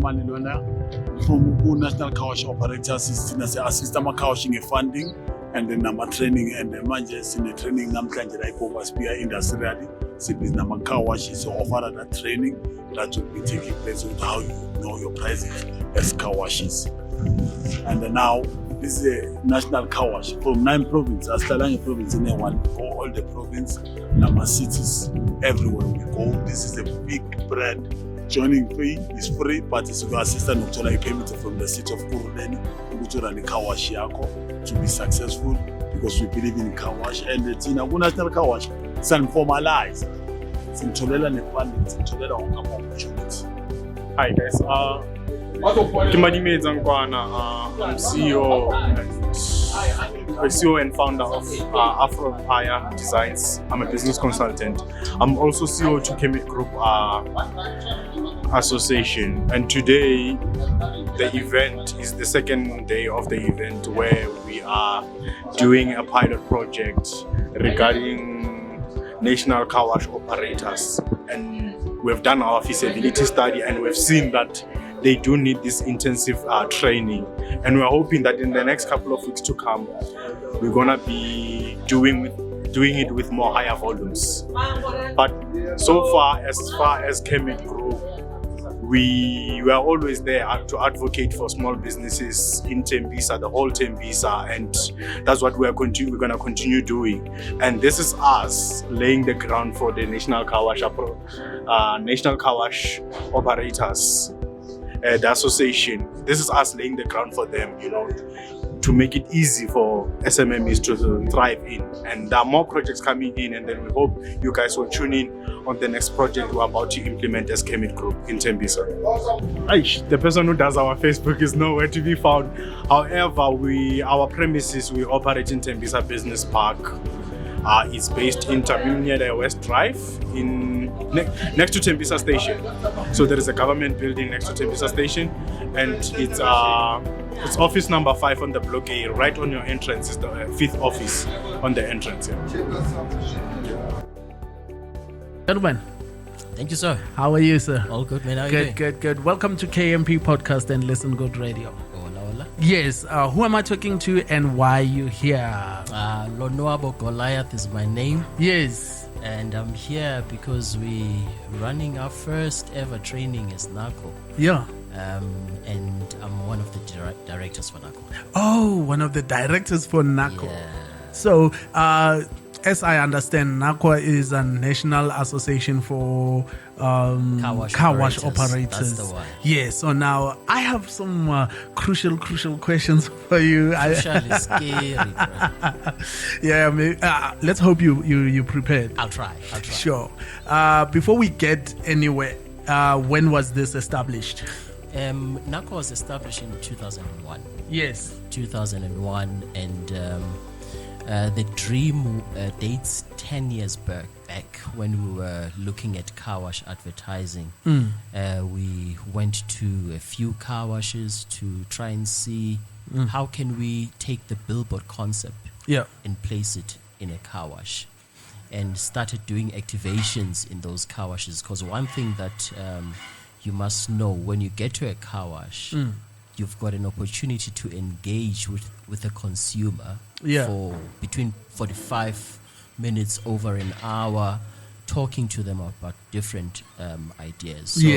money from national car wash operators assist ama-car washing funding and then training and manje sine-training namhlanje la iBombaspear industrially sibhizi nama-car washes so offer that training that will be taking place with how you know your prices as car washes. And now this is a national car wash from 9 provinces. Aslalanga province in one, we go all the province, nama cities, everywhere we go. This is a big brand. Joining fee is free, but it's your assistant ukuthola payment from the city of Kuruleni ukuthola the car wash yako to be successful because we believe in car wash and thina ku national car wash formalize. Simtholela ne-funding, simtholela wonke ama-opportunity. Hi guys, Kimani Medzangwana, I'm CEO and founder of Afro Empire Designs. I'm a business consultant. I'm also CEO to Kermit Group Association. And today, the event is the second day of the event where we are doing a pilot project regarding national car wash operators. And we've done our feasibility study and we've seen that they do need this intensive training, and we're hoping that in the next couple of weeks to come, we're gonna be doing it with more higher volumes. But so far as Kermit Group, we were always there to advocate for small businesses in Tembisa, the whole Tembisa, and that's what we're gonna continue doing. And this is us laying the ground for the national car wash operators. The association. This is us laying the ground for them, to make it easy for SMMEs to thrive in. And there are more projects coming in, and then we hope you guys will tune in on the next project we're about to implement as Kermit Group in Tembisa. The person who does our Facebook is nowhere to be found. However, our premises, we operate in Tembisa Business Park. It's based in Tamunyada West Drive, next to Tembisa Station. So there is a government building next to Tembisa Station, and it's office number 5 on the block A. Right on your entrance is the 5th office on the entrance. Gentlemen, thank you, sir. how are you, sir? All good, man. How are you doing? Good. Welcome to KMP Podcast and Listen Good Radio. Hola. Yes, who am I talking to and why are you here? Lonoabo Goliath is my name. Yes. And I'm here because we're running our first ever training as NACO. Yeah. And I'm one of the directors for NACO. Oh, one of the directors for NACO. Yeah. So, as I understand, NACO is a national association for car wash operators. That's the one. Yes. So now I have some crucial questions for you. Crucial is scary, bro. Yeah. Let's hope you prepared. I'll try. Sure. Before we get anywhere, when was this established? NACO was established in 2001. Yes. 2001, and the dream dates 10 years back when we were looking at car wash advertising. We went to a few car washes to try and see how can we take the billboard concept and place it in a car wash, and started doing activations in those car washes. Because one thing that you must know, when you get to a car wash, you've got an opportunity to engage with a consumer for between 45 minutes over an hour, talking to them about different ideas. So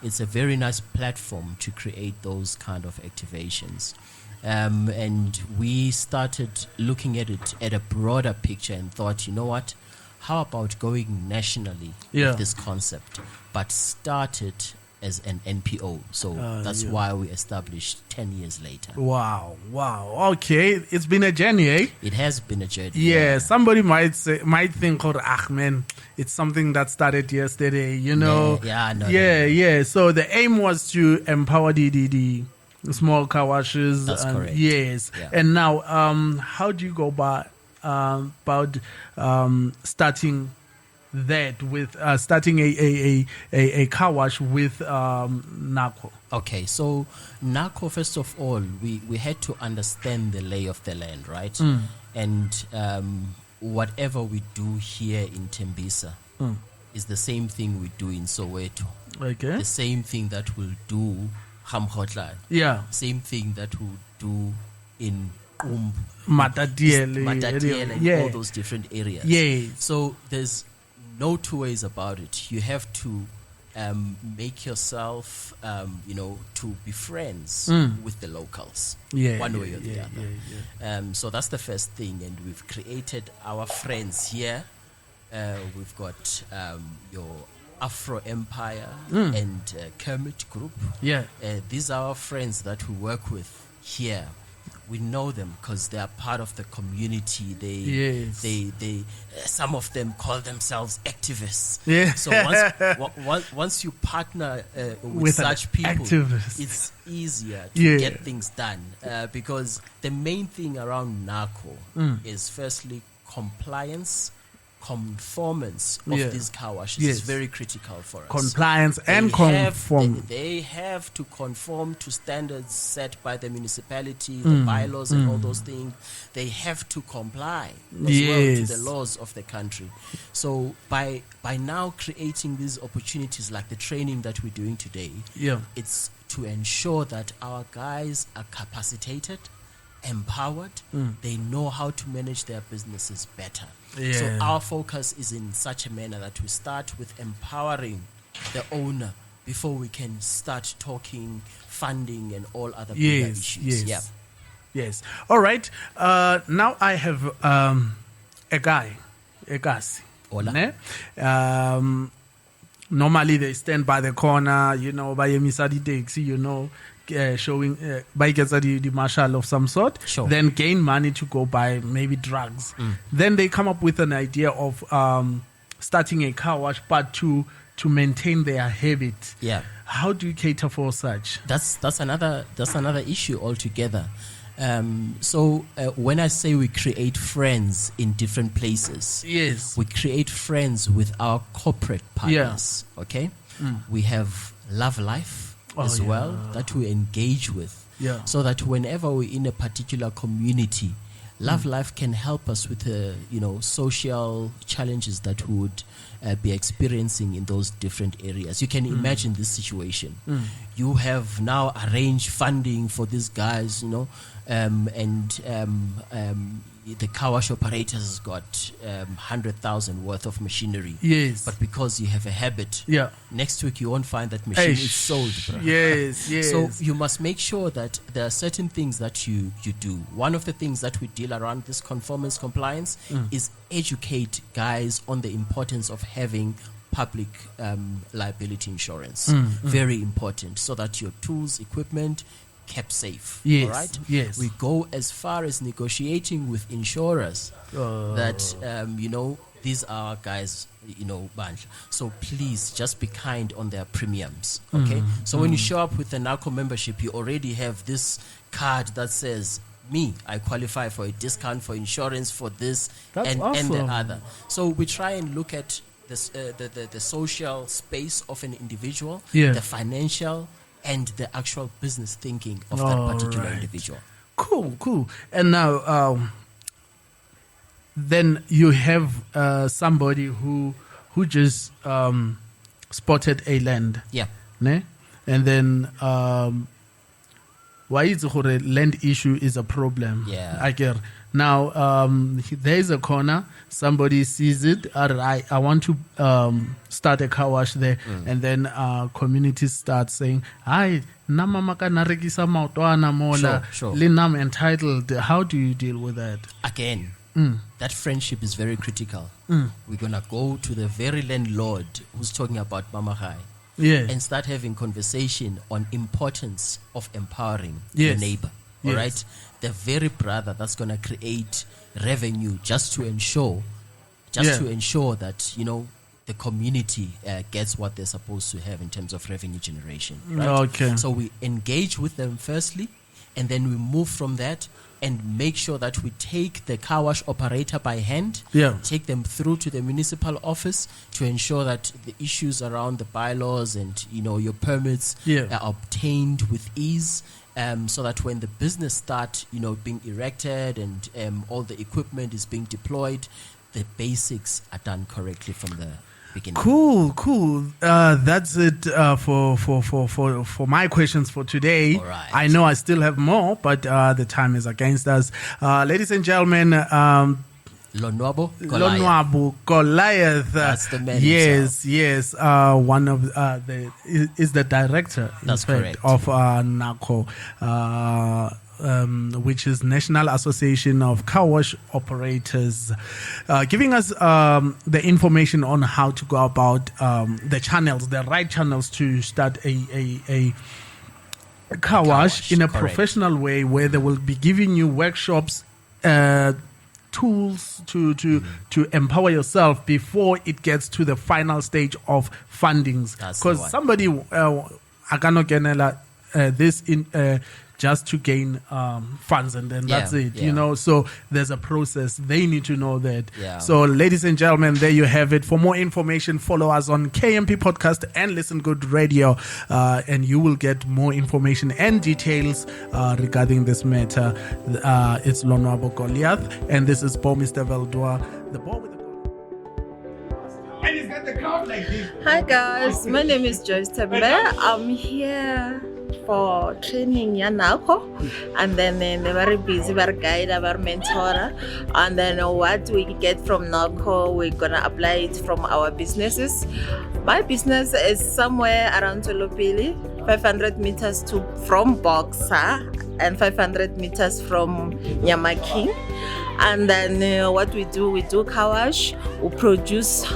it's a very nice platform to create those kind of activations. And we started looking at it at a broader picture and thought, you know what, how about going nationally with this concept, but started as an NPO. So that's why we established 10 years later. Wow. Okay, it's been a journey, eh? It has been a journey. Yeah, somebody might think, man, it's something that started yesterday, No. So the aim was to empower the small car washes. That's correct. Yes. Yeah. And now, how do you go about starting that with starting a car wash with NACO? Okay, so NACO, first of all, we had to understand the lay of the land, right? And whatever we do here in Tembisa is the same thing we do in Soweto Okay. The same thing that we'll do Hamhotlan. Yeah. Same thing that we'll do in Matatiele. Matatiele and Yeah. all those different areas. Yes. So there's no two ways about it. You have to make yourself, to be friends with the locals, Yeah, one yeah, way or the yeah, other. So that's the first thing, and we've created our friends here. We've got your Afro Empire and Kermit Group. Yeah. These are our friends that we work with here. We know them because they are part of the community. They some of them call themselves activists. Yeah. So once you partner with an such people, activist. it's easier to Yeah. get things done. Because the main thing around NACO is firstly compliance, conformance of Yeah. these car washes Yes. is very critical for us. Compliance and conform. They have to conform to standards set by the municipality, the bylaws and all those things. They have to comply as well to Yes. the laws of the country. So by now creating these opportunities like the training that we're doing today, Yeah. it's to ensure that our guys are capacitated, empowered, they know how to manage their businesses better. So Yeah. our focus is in such a manner that we start with empowering the owner before we can start talking funding and all other bigger Yes. issues. Yes. Yeah. Yes. All right. Now I have a guy, a Gasi. Hola. Ne? Normally they stand by the corner, by a misadi taxi, showing by the marshal of some sort, Sure. then gain money to go buy maybe drugs. Then they come up with an idea of starting a car wash, but to maintain their habit. Yeah. How do you cater for such? That's another issue altogether. So when I say we create friends in different places, Yes. we create friends with our corporate partners. Okay, we have Love Life as yeah. well that we engage with. Yeah. So that whenever we're in a particular community, Love Life can help us with the social challenges that we would be experiencing in those different areas. You can imagine this situation. You have now arranged funding for these guys, the car wash operators has got 100,000 worth of machinery. Yes. But because you have a habit, Yeah. next week you won't find that machine is sold, bro. Yes, yes. So you must make sure that there are certain things that you do. One of the things that we deal around this conformance compliance is educate guys on the importance of having public liability insurance. Very important, so that your tools, equipment kept safe. Yes, All right? yes. We go as far as negotiating with insurers that these are guys, Bandla. So please just be kind on their premiums. Okay? So when you show up with the NACO membership, you already have this card that says, I qualify for a discount for insurance for this That's and the awesome. other. So we try and look at this, the social space of an individual, Yeah. the financial and the actual business thinking of that particular Alright. individual. Cool. And now, then you have somebody who just spotted a land, Yeah. ne? And then why is the land issue is a problem? Yeah. I get now. There is a corner. Somebody sees it. I want to start a car wash there, and then communities start saying, "Hi, na mama ka narekisa maotwana mola, Sure. le nam entitled." How do you deal with that? Again, that friendship is very critical. We're going to go to the very landlord who's talking about Mama Hai Yeah. and start having conversation on importance of empowering Yes. your neighbor. All Yes. right? The very brother that's going to create revenue just to ensure that, the community gets what they're supposed to have in terms of revenue generation. Right? Okay. So we engage with them firstly, and then we move from that and make sure that we take the car wash operator by hand, Yeah. take them through to the municipal office to ensure that the issues around the bylaws and your permits Yeah. are obtained with ease, so that when the business start being erected and all the equipment is being deployed, the basics are done correctly from the beginning. Cool. That's it for my questions for today. All right. I know I still have more, but the time is against us. Ladies and gentlemen, Lonwabo Lonwabo Goliath. That's the man Yes. One of is the director, in That's fact, correct. of NACO, which is National Association of Car Wash Operators, giving us the information on how to go about the right channels to start a car wash in a correct. professional way, where they will be giving you workshops, tools to empower yourself before it gets to the final stage of fundings. That's the Because one. somebody cannot get this in just to gain funds, and then that's it. Yeah. So there's a process. They need to know that. Yeah. So, ladies and gentlemen, there you have it. For more information, follow us on KMP Podcast and Listen Good Radio, and you will get more information and details regarding this matter. It's Lonwabo Goliath, and this is Paul Mr. Veldua, the ball with the Hi guys, my name is Joyce Tembe. I'm here for training Yanako, and then they're very busy, very guide, very mentor, and then what we get from NACO, we're gonna apply it from our businesses. My business is somewhere around Tolopili, 500 meters from Boxer and 500 meters from Nyamaking. And then what we do car wash, we produce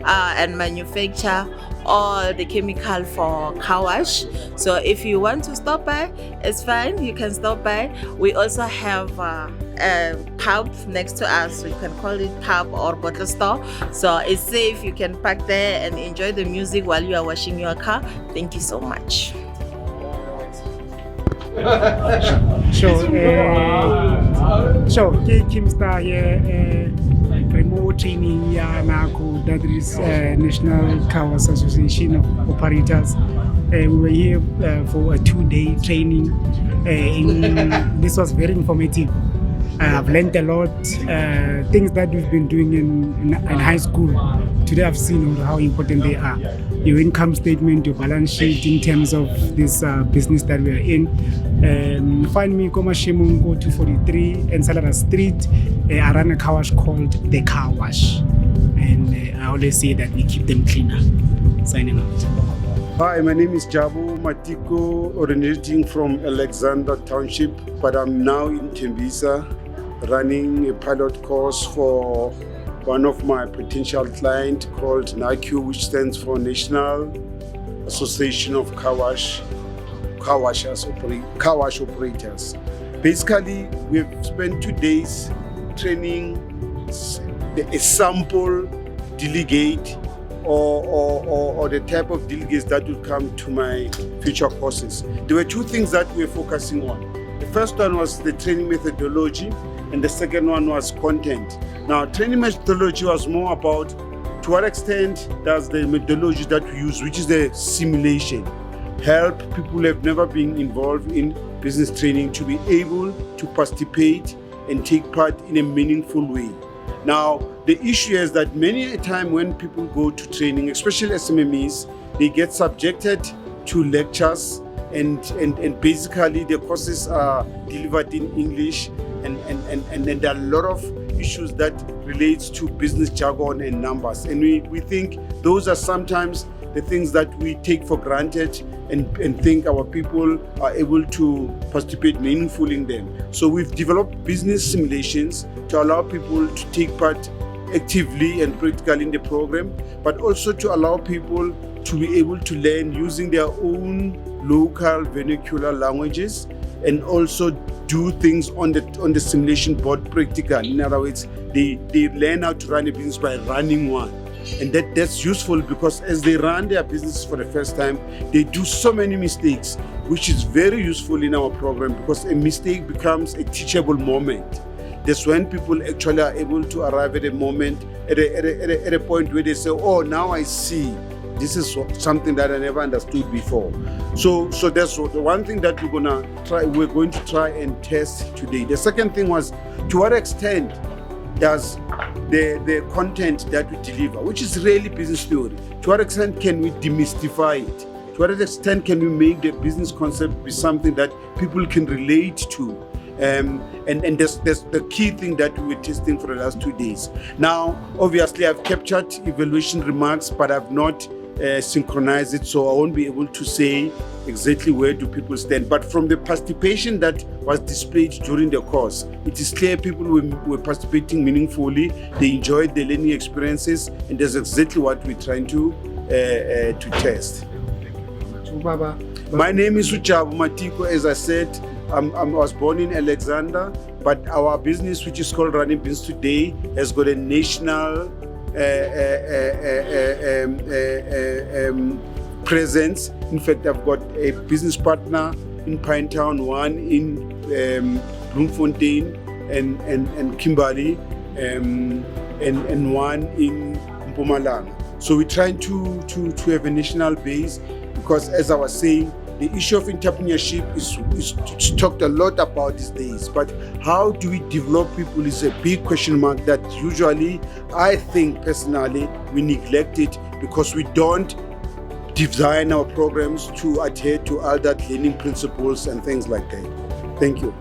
and manufacture all the chemical for car wash. So if you want to stop by, it's fine, you can stop by. We also have a pub next to us. You can call it pub or bottle store. So it's safe, you can park there and enjoy the music while you are washing your car. Thank you so much. So Kim Star here, remote training NACO, that is National Car Wash Association of Operators. We were here for a 2-day training. This was very informative. I've learned a lot, things that we've been doing in high school. Today I've seen how important they are. Your income statement, your balance sheet in terms of this business that we are in. Find me Koma Shimungo 243 and Salara Street. I run a car wash called The Car Wash. And I always say that we keep them cleaner. Signing out. Hi, my name is Jabu Matiko, originating from Alexander Township, but I'm now in Tembisa, running a pilot course for one of my potential clients called NACO, which stands for National Association of Car Wash Operators. Basically, we've spent 2 days training a sample delegate or the type of delegates that will come to my future courses. There were 2 things that we were focusing on. The first one was the training methodology, and the second one was content. Now, training methodology was more about to what extent does the methodology that we use, which is the simulation, help people who have never been involved in business training to be able to participate and take part in a meaningful way. Now, the issue is that many a time when people go to training, especially SMMEs, they get subjected to lectures and basically the courses are delivered in English and there are a lot of issues that relates to business jargon and numbers. And we think those are sometimes the things that we take for granted and think our people are able to participate meaningfully in them. So we've developed business simulations to allow people to take part actively and practically in the program, but also to allow people to be able to learn using their own local vernacular languages and also do things on the simulation board practically. In other words, they learn how to run a business by running one. And that's useful because as they run their business for the first time, they do so many mistakes, which is very useful in our program because a mistake becomes a teachable moment. That's when people actually are able to arrive at a moment, at a point where they say, oh, now I see. This is something that I never understood before. So that's the one thing that we're going to try and test today. The second thing was, to what extent does the content that we deliver, which is really business theory. To what extent can we demystify it? To what extent can we make the business concept be something that people can relate to? And that's the key thing that we were testing for the last 2 days. Now, obviously, I've captured evaluation remarks, but I've not synchronized it, so I won't be able to say exactly where do people stand. But from the participation that was displayed during the course, it is clear people were participating meaningfully. They enjoyed the learning experiences, and that's exactly what we're trying to test. My name is Uchabu Matiko. As I said, I was born in Alexander, but our business, which is called Running Beans Today, has got a national presence. In fact, I've got a business partner in Pinetown, one in Bloemfontein and Kimberley, and one in Mpumalanga. So we're trying to have a national base, because as I was saying, the issue of entrepreneurship is talked a lot about these days, but how do we develop people is a big question mark that usually, I think personally, we neglect it because we don't design our programs to adhere to all that learning principles and things like that. Thank you.